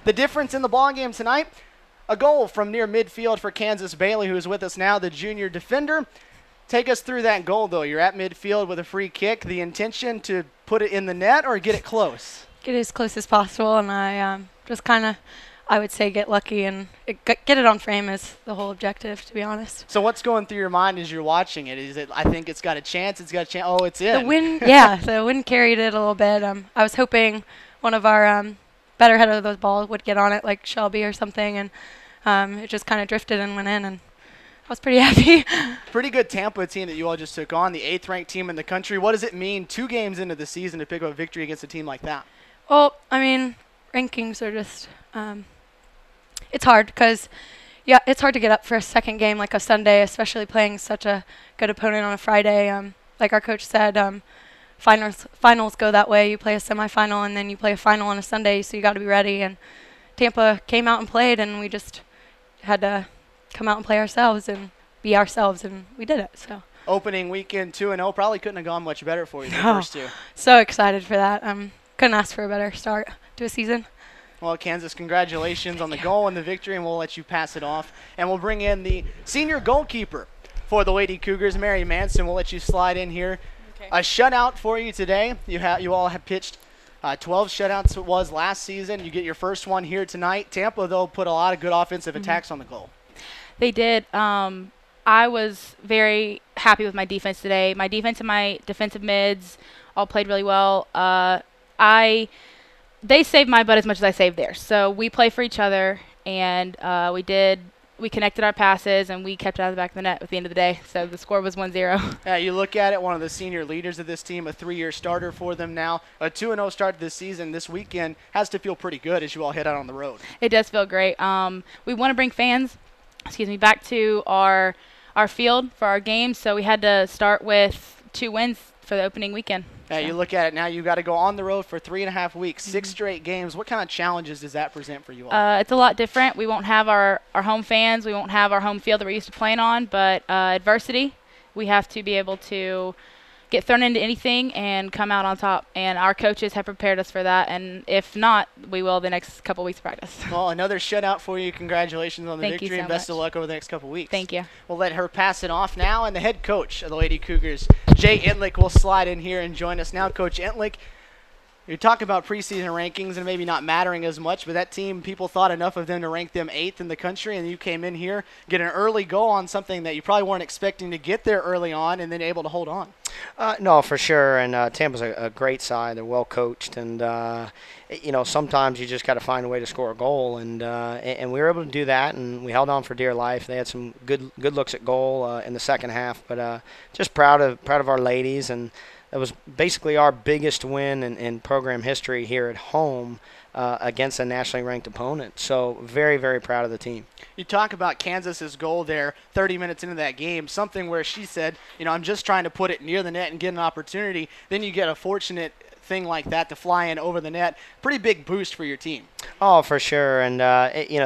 The difference in the ball game tonight, a goal from near midfield for Kansas Bailey, who is with us now, the junior defender. Take us through that goal, though. You're at midfield with a free kick. The intention to put it in the net or get it close? Get it as close as possible, and I just kind of, I would say, get lucky and get it on frame is the whole objective, to be honest. So what's going through your mind as you're watching it? Is it, I think it's got a chance, oh, it's in. The wind, yeah, the wind carried it a little bit. I was hoping one of our better header of those balls would get on it, like Shelby or something, and it just kind of drifted and went in, and I was pretty happy. Pretty good Tampa team that you all just took on, the 8th-ranked team in the country. What does it mean 2 games into the season to pick up a victory against a team like that? Well, I mean, rankings are just it's hard because, yeah, it's hard to get up for a second game like a Sunday, especially playing such a good opponent on a Friday. Like our coach said, finals go that way. You play a semifinal and then you play a final on a Sunday, so you got to be ready. And Tampa came out and played, and we just had to come out and play ourselves and be ourselves, and we did it. So opening weekend 2-0 probably couldn't have gone much better for you the first 2. So excited for that. Couldn't ask for a better start to a season. Well, Kansas, congratulations on the goal and the victory, and we'll let you pass it off. And we'll bring in the senior goalkeeper for the Lady Cougars, Mary Manson. We'll let you slide in here. Okay. A shutout for you today. You all have pitched 12 shutouts it was last season. You get your first one here tonight. Tampa, though, put a lot of good offensive attacks on the goal. They did. I was very happy with my defense today. My defense and my defensive mids all played really well. They saved my butt as much as I saved theirs. So we play for each other, and we connected our passes, and we kept it out of the back of the net at the end of the day. So the score was 1-0. Yeah, you look at it, one of the senior leaders of this team, a 3-year starter for them now. A 2-0 start this season, this weekend, has to feel pretty good as you all head out on the road. It does feel great. We want to bring fans, back to our field for our games. So we had to start with 2 wins for the opening weekend. Yeah, you look at it now, you've got to go on the road for 3.5 weeks, 6 straight games. What kind of challenges does that present for you all? It's a lot different. We won't have our home fans. We won't have our home field that we're used to playing on, but adversity, we have to be able to get thrown into anything and come out on top. And our coaches have prepared us for that, and if not, we will the next couple weeks of practice. Well, another shutout for you. Congratulations on the victory, and best of luck over the next couple weeks. Thank you. We'll let her pass it off now, and the head coach of the Lady Cougars, Jay Entlick, will slide in here and join us now. Coach Entlick, you talk about preseason rankings and maybe not mattering as much, but that team, people thought enough of them to rank them 8th in the country, and you came in here, get an early goal on something that you probably weren't expecting to get there early on, and then able to hold on. No, for sure, and Tampa's a great side. They're well coached, and sometimes you just got to find a way to score a goal, and we were able to do that, and we held on for dear life. They had some good looks at goal in the second half, but just proud of our ladies, and it was basically our biggest win in program history here at home against a nationally ranked opponent. So very, very proud of the team. You talk about Kansas's goal there 30 minutes into that game, something where she said, I'm just trying to put it near the net and get an opportunity. Then you get a fortunate thing like that to fly in over the net. Pretty big boost for your team. Oh, for sure. And,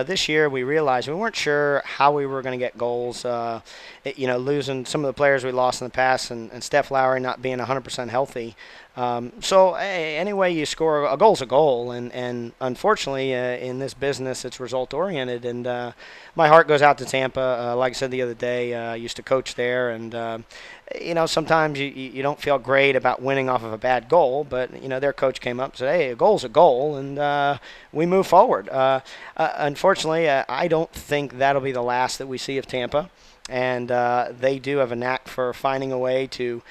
this year we realized we weren't sure how we were going to get goals. Losing some of the players we lost in the past and Steph Lowry not being 100% healthy. Any way you score, a goal's a goal. And unfortunately, in this business, it's result-oriented. And my heart goes out to Tampa. Like I said the other day, I used to coach there. And, sometimes you don't feel great about winning off of a bad goal. But, their coach came up and said, hey, a goal's a goal. And we move forward. Unfortunately, I don't think that'll be the last that we see of Tampa. And they do have a knack for finding a way to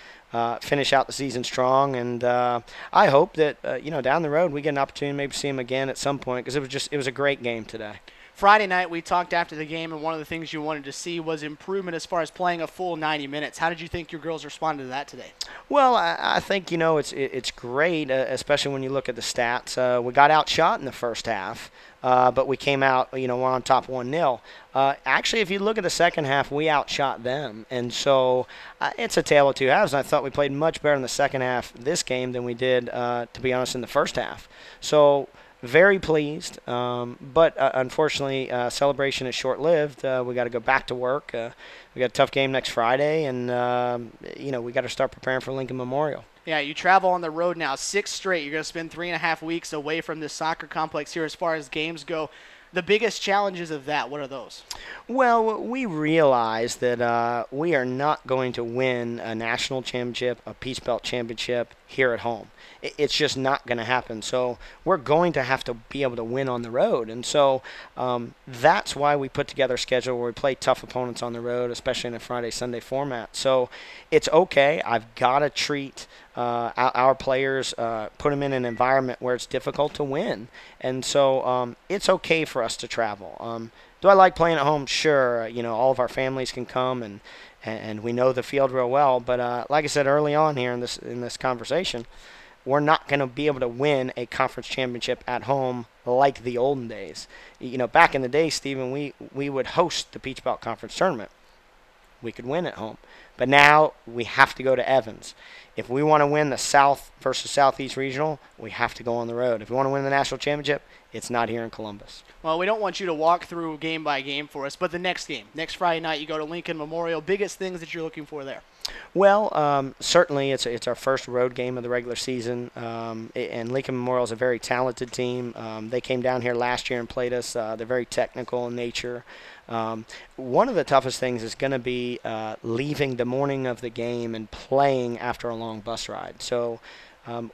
finish out the season strong, and I hope that down the road we get an opportunity to maybe see them again at some point, because it was a great game today. Friday night we talked after the game, and one of the things you wanted to see was improvement as far as playing a full 90 minutes. How did you think your girls responded to that today? Well, I think it's great, especially when you look at the stats. We got outshot in the first half, but we came out we're on top 1-0. Actually, if you look at the second half, we outshot them, and so it's a tale of two halves. And I thought we played much better in the second half this game than we did, to be honest, in the first half. So very pleased, but unfortunately, celebration is short-lived. We got to go back to work. We got a tough game next Friday, and we got to start preparing for Lincoln Memorial. Yeah, you travel on the road now 6 straight. You're going to spend 3.5 weeks away from this soccer complex here as far as games go. The biggest challenges of that, what are those? Well, we realize that we are not going to win a national championship, a Peach Belt championship here at home. It's just not going to happen. So we're going to have to be able to win on the road. And so that's why we put together a schedule where we play tough opponents on the road, especially in a Friday-Sunday format. So it's okay. I've got to treat our players, put them in an environment where it's difficult to win. And so it's okay for us to travel. Do I like playing at home? Sure. All of our families can come, and we know the field real well. But like I said early on here in this conversation, we're not going to be able to win a conference championship at home like the olden days. Back in the day, Stephen, we would host the Peach Belt Conference tournament. We could win at home. But now we have to go to Evans. If we want to win the South versus Southeast Regional, we have to go on the road. If we want to win the national championship, it's not here in Columbus. Well, we don't want you to walk through game by game for us, but the next game, next Friday night, you go to Lincoln Memorial. Biggest things that you're looking for there? Well, certainly it's our first road game of the regular season, and Lincoln Memorial is a very talented team. They came down here last year and played us. They're very technical in nature. One of the toughest things is going to be leaving the morning of the game and playing after a long bus ride. So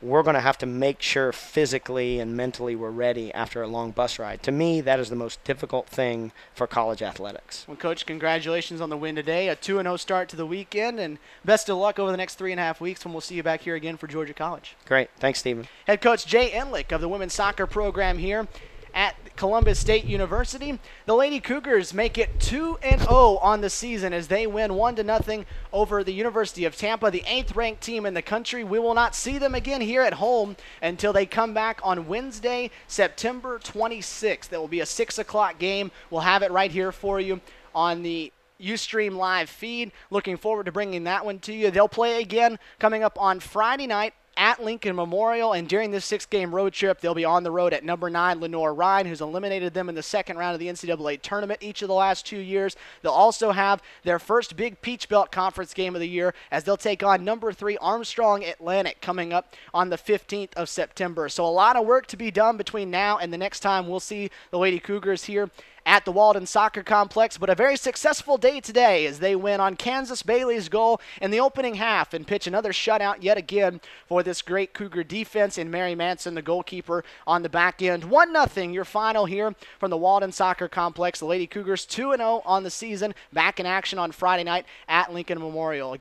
we're going to have to make sure physically and mentally we're ready after a long bus ride. To me, that is the most difficult thing for college athletics. Well, Coach, congratulations on the win today. A 2-0 start to the weekend, and best of luck over the next 3.5 weeks when we'll see you back here again for Georgia College. Great. Thanks, Stephen. Head coach Jay Enlick of the women's soccer program here at Columbus State University. The Lady Cougars make it 2-0 on the season as they win 1-0 over the University of Tampa, the 8th-ranked team in the country. We will not see them again here at home until they come back on Wednesday, September 26th. That will be a 6 o'clock game. We'll have it right here for you on the Ustream live feed. Looking forward to bringing that one to you. They'll play again coming up on Friday night at Lincoln Memorial, and during this 6-game road trip, they'll be on the road at number 9, Lenore Ryan, who's eliminated them in the second round of the NCAA tournament each of the last 2 years. They'll also have their first big Peach Belt Conference game of the year as they'll take on number 3, Armstrong Atlantic, coming up on the 15th of September. So a lot of work to be done between now and the next time we'll see the Lady Cougars here at the Walden Soccer Complex, but a very successful day today as they win on Kansas Bailey's goal in the opening half and pitch another shutout yet again for this great Cougar defense and Mary Manson, the goalkeeper, on the back end. 1-0 your final here from the Walden Soccer Complex. The Lady Cougars 2-0 on the season, back in action on Friday night at Lincoln Memorial.